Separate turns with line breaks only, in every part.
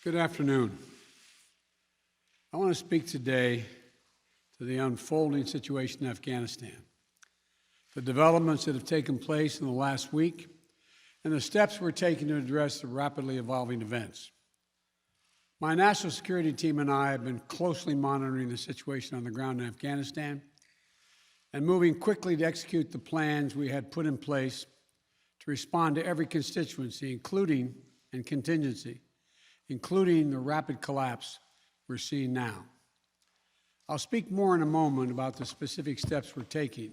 Good afternoon. I want to speak today to the unfolding situation in Afghanistan, the developments that have taken place in the last week, and the steps we're taking to address the rapidly evolving events. My national security team and I have been closely monitoring the situation on the ground in Afghanistan and moving quickly to execute the plans we had put in place to respond to every constituency, including the rapid collapse we're seeing now. I'll speak more in a moment about the specific steps we're taking,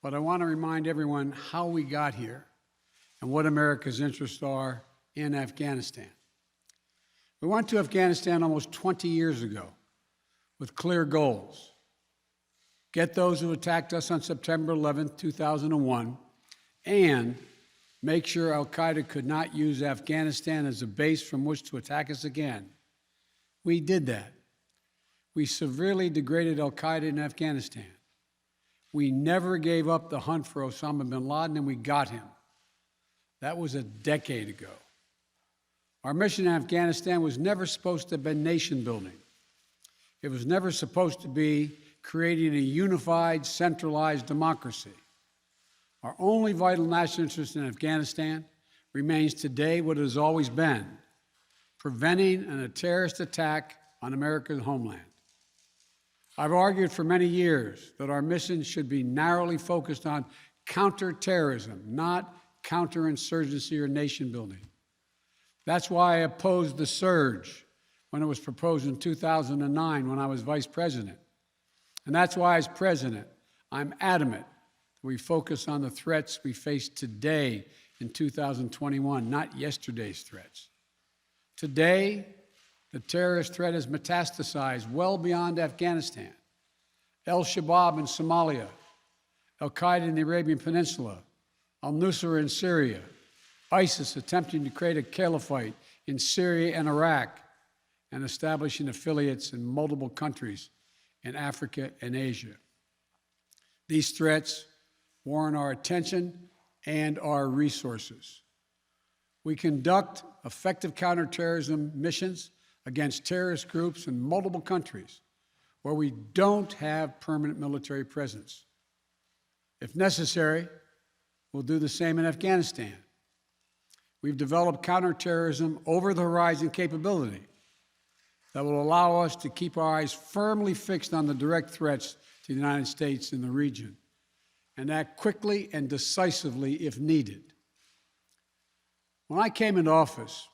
but I want to remind everyone how we got here and what America's interests are in Afghanistan. We went to Afghanistan almost 20 years ago with clear goals. Get those who attacked us on September 11, 2001, and make sure al-Qaeda could not use Afghanistan as a base from which to attack us again. We did that. We severely degraded al-Qaeda in Afghanistan. We never gave up the hunt for Osama bin Laden, and we got him. That was a decade ago. Our mission in Afghanistan was never supposed to have been nation building. It was never supposed to be creating a unified, centralized democracy. Our only vital national interest in Afghanistan remains today what it has always been: preventing a terrorist attack on America's homeland. I've argued for many years that our mission should be narrowly focused on counterterrorism, not counterinsurgency or nation building. That's why I opposed the surge when it was proposed in 2009 when I was vice president. And that's why, as president, I'm adamant we focus on the threats we face today in 2021, not yesterday's threats. Today, the terrorist threat has metastasized well beyond Afghanistan. Al-Shabaab in Somalia, al-Qaeda in the Arabian Peninsula, al-Nusra in Syria, ISIS attempting to create a caliphate in Syria and Iraq, and establishing affiliates in multiple countries in Africa and Asia. These threats warrant our attention and our resources. We conduct effective counterterrorism missions against terrorist groups in multiple countries where we don't have permanent military presence. If necessary, we'll do the same in Afghanistan. We've developed counterterrorism over-the-horizon capability that will allow us to keep our eyes firmly fixed on the direct threats to the United States in the region and act quickly and decisively if needed. When I came into office,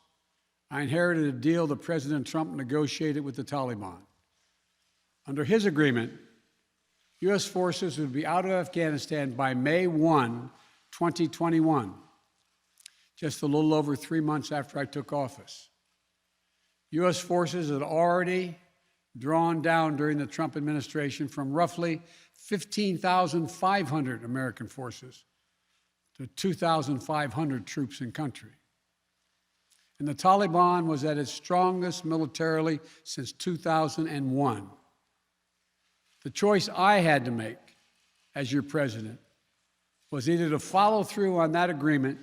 I inherited a deal that President Trump negotiated with the Taliban. Under his agreement, U.S. forces would be out of Afghanistan by May 1, 2021, just a little over 3 months after I took office. U.S. forces had already drawn down during the Trump administration from roughly 15,500 American forces to 2,500 troops in country. And the Taliban was at its strongest militarily since 2001. The choice I had to make as your president was either to follow through on that agreement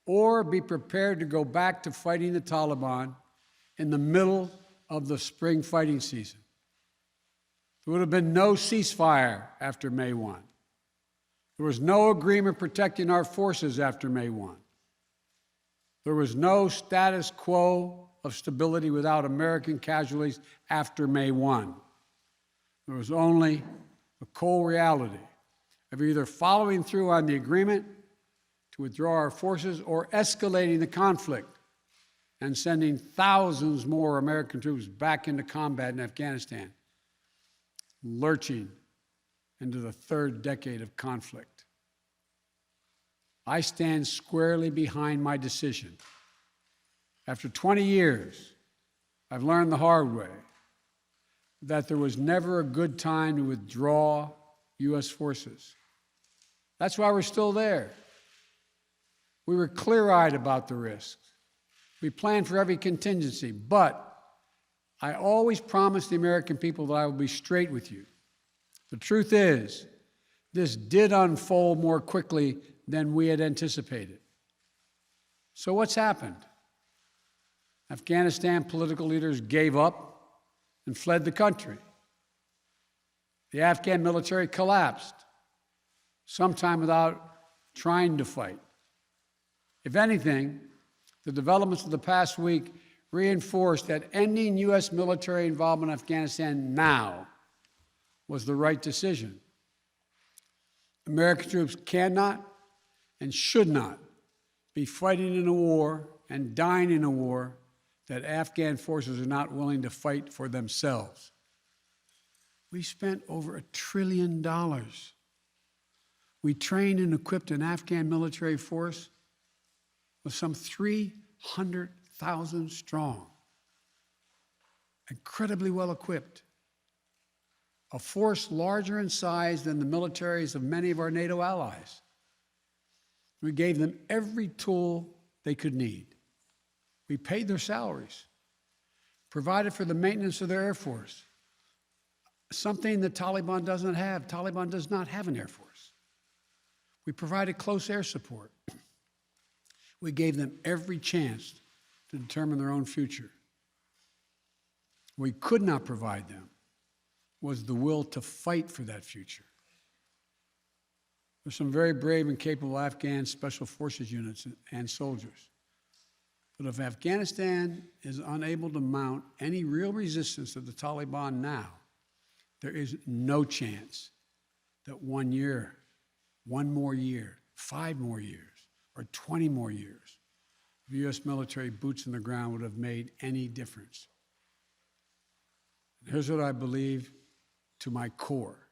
or be prepared to go back to fighting the Taliban in the middle of the spring fighting season. There would have been no ceasefire after May 1. There was no agreement protecting our forces after May 1. There was no status quo of stability without American casualties after May 1. There was only the cold reality of either following through on the agreement to withdraw our forces or escalating the conflict and sending thousands more American troops back into combat in Afghanistan, lurching into the third decade of conflict. I stand squarely behind my decision. After 20 years, I've learned the hard way that there was never a good time to withdraw U.S. forces. That's why we're still there. We were clear-eyed about the risks. We planned for every contingency, but I always promised the American people that I would be straight with you. The truth is, this did unfold more quickly than we had anticipated. So what's happened? Afghanistan political leaders gave up and fled the country. The Afghan military collapsed, sometime without trying to fight. If anything, the developments of the past week reinforced that ending U.S. military involvement in Afghanistan now was the right decision. American troops cannot and should not be fighting in a war and dying in a war that Afghan forces are not willing to fight for themselves. We spent over $1 trillion. We trained and equipped an Afghan military force with some 300,000 strong, incredibly well equipped, a force larger in size than the militaries of many of our NATO allies. We gave them every tool they could need. We paid their salaries, provided for the maintenance of their Air Force, something the Taliban doesn't have. Taliban does not have an Air Force. We provided close air support. We gave them every chance to determine their own future. What we could not provide them was the will to fight for that future. There's some very brave and capable Afghan special forces units and soldiers. But if Afghanistan is unable to mount any real resistance to the Taliban now, there is no chance that 1 year, 1 more year, 5 more years, or 20 more years of U.S. military boots on the ground would have made any difference. Here's what I believe to my core.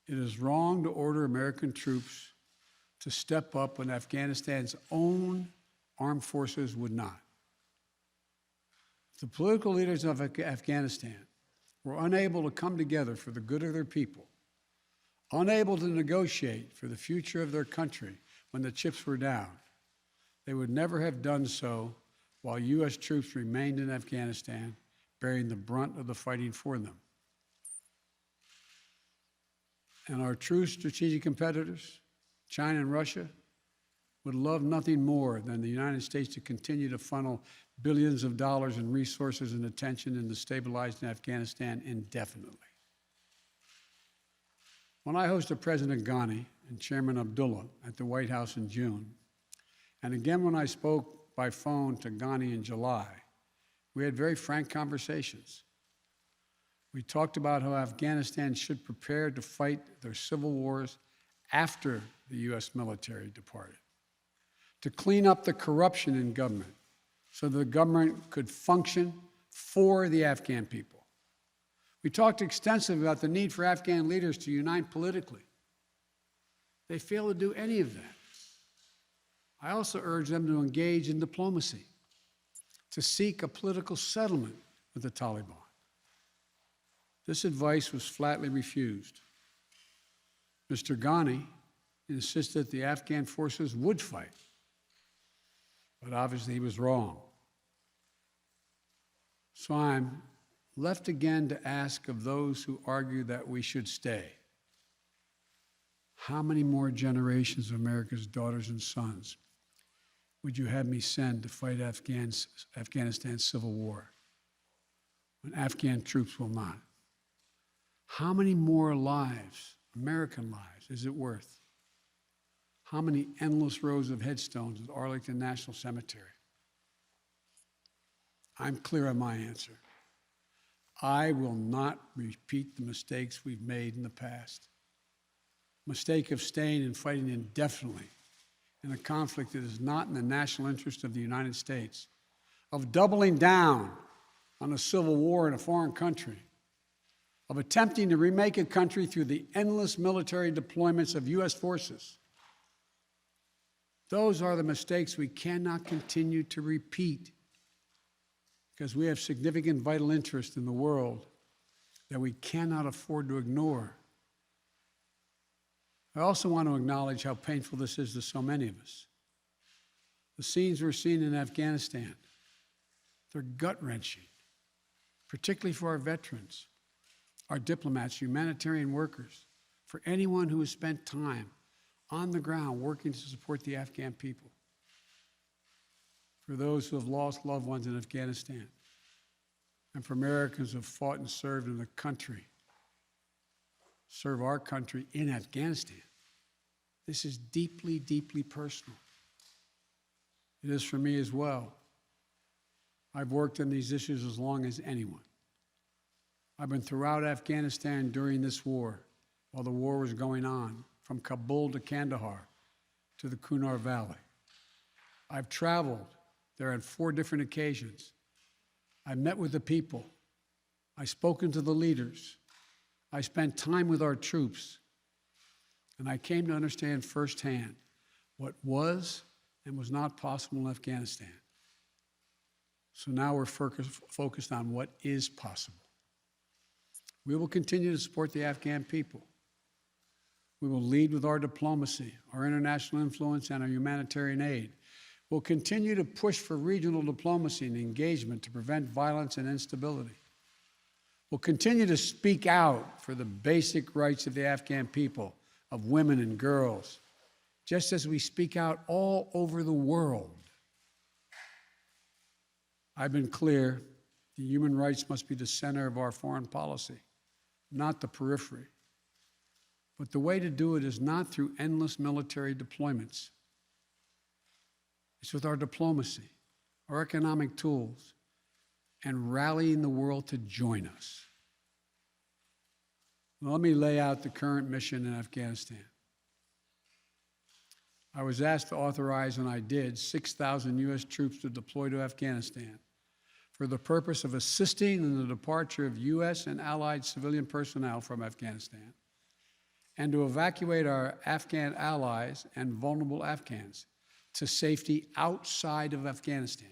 It is wrong to order American troops to step up when Afghanistan's own armed forces would not. If the political leaders of Afghanistan were unable to come together for the good of their people, unable to negotiate for the future of their country when the chips were down, they would never have done so while U.S. troops remained in Afghanistan, bearing the brunt of the fighting for them. And our true strategic competitors, China and Russia, would love nothing more than the United States to continue to funnel billions of dollars in resources and attention into stabilizing Afghanistan indefinitely. When I hosted President Ghani and Chairman Abdullah at the White House in June, and again when I spoke by phone to Ghani in July, we had very frank conversations. We talked about how Afghanistan should prepare to fight their civil wars after the U.S. military departed, to clean up the corruption in government so the government could function for the Afghan people. We talked extensively about the need for Afghan leaders to unite politically. They failed to do any of that. I also urged them to engage in diplomacy, to seek a political settlement with the Taliban. This advice was flatly refused. Mr. Ghani insisted the Afghan forces would fight, but obviously he was wrong. So I'm left again to ask of those who argue that we should stay, how many more generations of America's daughters and sons would you have me send to fight Afghanistan's civil war when Afghan troops will not? How many more lives, American lives, is it worth? How many endless rows of headstones at Arlington National Cemetery? I'm clear on my answer. I will not repeat the mistakes we've made in the past. Mistake of staying and fighting indefinitely in a conflict that is not in the national interest of the United States, of doubling down on a civil war in a foreign country, of attempting to remake a country through the endless military deployments of U.S. forces. Those are the mistakes we cannot continue to repeat because we have significant vital interest in the world that we cannot afford to ignore. I also want to acknowledge how painful this is to so many of us. The scenes we're seeing in Afghanistan, they're gut-wrenching, particularly for our veterans, our diplomats, humanitarian workers, for anyone who has spent time on the ground working to support the Afghan people. for those who have lost loved ones in Afghanistan, and for Americans who have fought and served in the country, serve our country in Afghanistan. This is deeply, deeply personal. It is for me as well. I've worked on these issues as long as anyone. I've been throughout Afghanistan during this war, while the war was going on, from Kabul to Kandahar to the Kunar Valley. I've traveled there on 4 different occasions. I met with the people. I've spoken to the leaders. I spent time with our troops. And I came to understand firsthand what was and was not possible in Afghanistan. So now we're focused on what is possible. We will continue to support the Afghan people. We will lead with our diplomacy, our international influence, and our humanitarian aid. We'll continue to push for regional diplomacy and engagement to prevent violence and instability. We'll continue to speak out for the basic rights of the Afghan people, of women and girls, just as we speak out all over the world. I've been clear, the human rights must be the center of our foreign policy, not the periphery. But the way to do it is not through endless military deployments. It's with our diplomacy, our economic tools, and rallying the world to join us. Now, let me lay out the current mission in Afghanistan. I was asked to authorize, and I did, 6,000 U.S. troops to deploy to Afghanistan for the purpose of assisting in the departure of U.S. and allied civilian personnel from Afghanistan, and to evacuate our Afghan allies and vulnerable Afghans to safety outside of Afghanistan.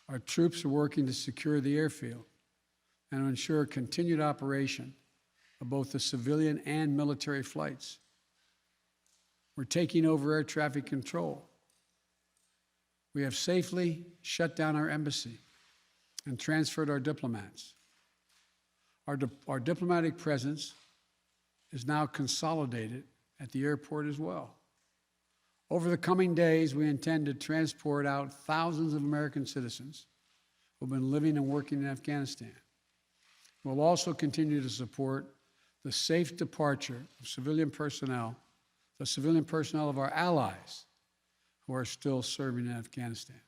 Our troops are working to secure the airfield and to ensure continued operation of both the civilian and military flights. We're taking over air traffic control. We have safely shut down our embassy and transferred our diplomats. Our diplomatic presence is now consolidated at the airport as well. Over the coming days, we intend to transport out thousands of American citizens who have been living and working in Afghanistan. We'll also continue to support the safe departure of civilian personnel, the civilian personnel of our allies who are still serving in Afghanistan.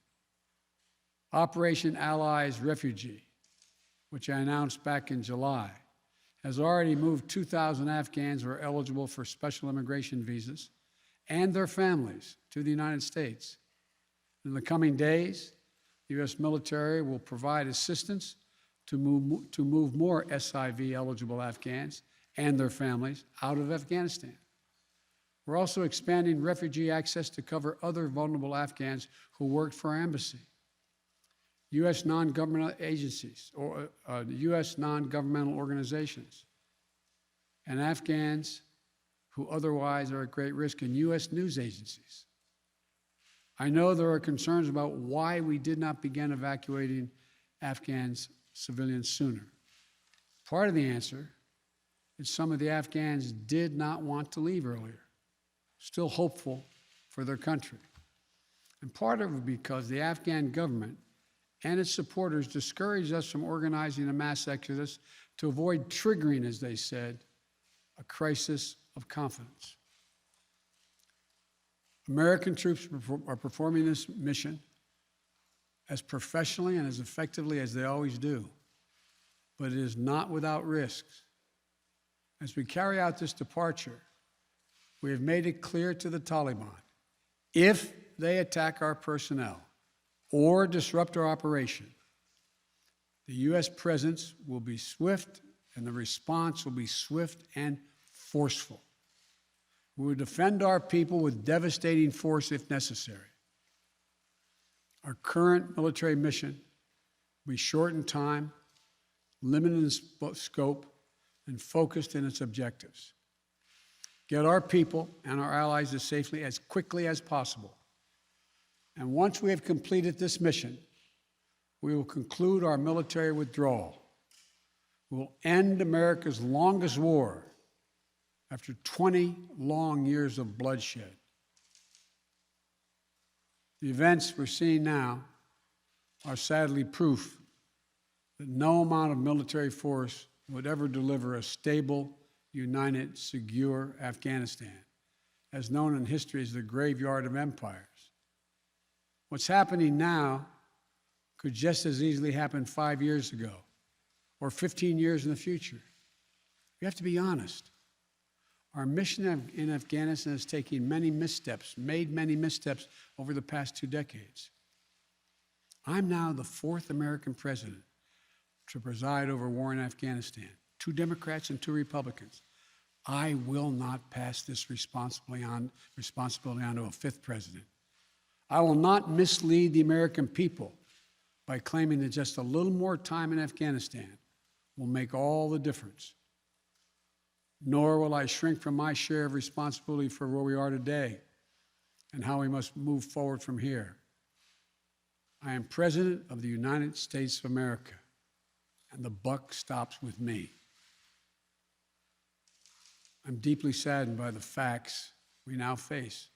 Operation Allies Refugee, which I announced back in July, has already moved 2,000 Afghans who are eligible for special immigration visas and their families to the United States. In the coming days, the U.S. military will provide assistance to move more SIV-eligible Afghans and their families out of Afghanistan. We're also expanding refugee access to cover other vulnerable Afghans who worked for our embassy. U.S. non-governmental agencies, or U.S. non-governmental organizations, and Afghans who otherwise are at great risk, in U.S. news agencies. I know there are concerns about why we did not begin evacuating Afghans civilians sooner. Part of the answer is some of the Afghans did not want to leave earlier, still hopeful for their country. And part of it because the Afghan government and its supporters discouraged us from organizing a mass exodus to avoid triggering, as they said, a crisis of confidence. American troops are performing this mission as professionally and as effectively as they always do, but it is not without risks. As we carry out this departure, we have made it clear to the Taliban, if they attack our personnel or disrupt our operation, the U.S. presence will be swift and the response will be swift and forceful. We will defend our people with devastating force if necessary. Our current military mission will be short in time, limited in scope, and focused in its objectives. Get our people and our allies as safely as quickly as possible. And once we have completed this mission, we will conclude our military withdrawal. We will end America's longest war after 20 long years of bloodshed. The events we're seeing now are sadly proof that no amount of military force would ever deliver a stable, united, secure Afghanistan, as known in history as the graveyard of empires. What's happening now could just as easily happen 5 years ago or 15 years in the future. We have to be honest. Our mission in Afghanistan has taken many missteps, made many missteps over the past 2 decades. I'm now the 4th American president to preside over war in Afghanistan, 2 Democrats and 2 Republicans. I will not pass this responsibility on to a 5th president. I will not mislead the American people by claiming that just a little more time in Afghanistan will make all the difference. Nor will I shrink from my share of responsibility for where we are today and how we must move forward from here. I am President of the United States of America, and the buck stops with me. I'm deeply saddened by the facts we now face,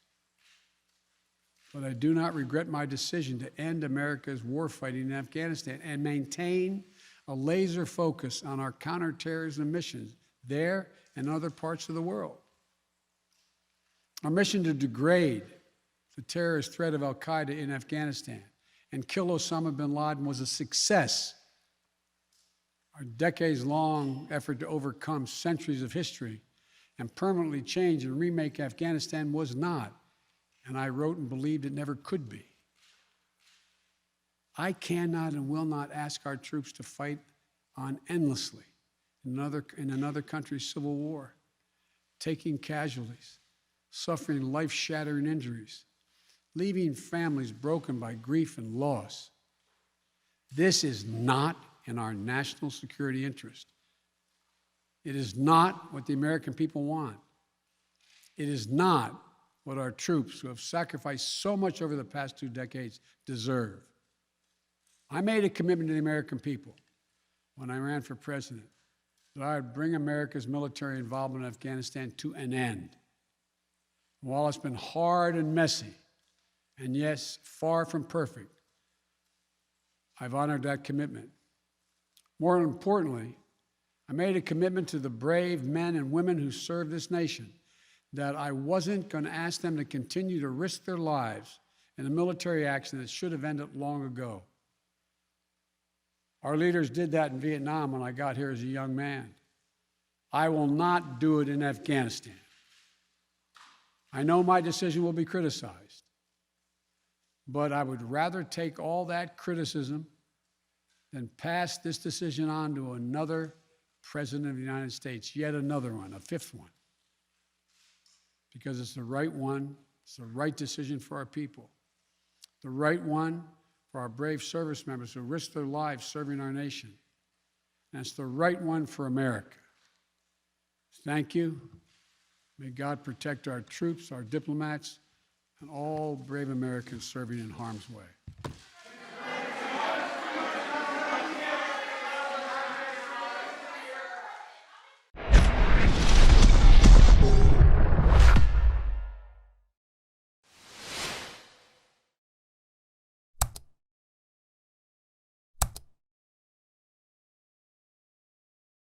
but I do not regret my decision to end America's warfighting in Afghanistan and maintain a laser focus on our counterterrorism missions there and other parts of the world. Our mission to degrade the terrorist threat of al-Qaeda in Afghanistan and kill Osama bin Laden was a success. Our decades-long effort to overcome centuries of history and permanently change and remake Afghanistan was not, and I wrote and believed it never could be. I cannot and will not ask our troops to fight on endlessly in another country's civil war, taking casualties, suffering life-shattering injuries, leaving families broken by grief and loss. This is not in our national security interest. It is not what the American people want. It is not what our troops, who have sacrificed so much over the past 2 decades, deserve. I made a commitment to the American people when I ran for president that I would bring America's military involvement in Afghanistan to an end. While it's been hard and messy, and yes, far from perfect, I've honored that commitment. More importantly, I made a commitment to the brave men and women who serve this nation that I wasn't going to ask them to continue to risk their lives in a military action that should have ended long ago. Our leaders did that in Vietnam when I got here as a young man. I will not do it in Afghanistan. I know my decision will be criticized, but I would rather take all that criticism than pass this decision on to another president of the United States, yet another one, a 5th one, because it's the right one, it's the right decision for our people, the right one for our brave service members who risk their lives serving our nation, and it's the right one for America. Thank you. May God protect our troops, our diplomats, and all brave Americans serving in harm's way.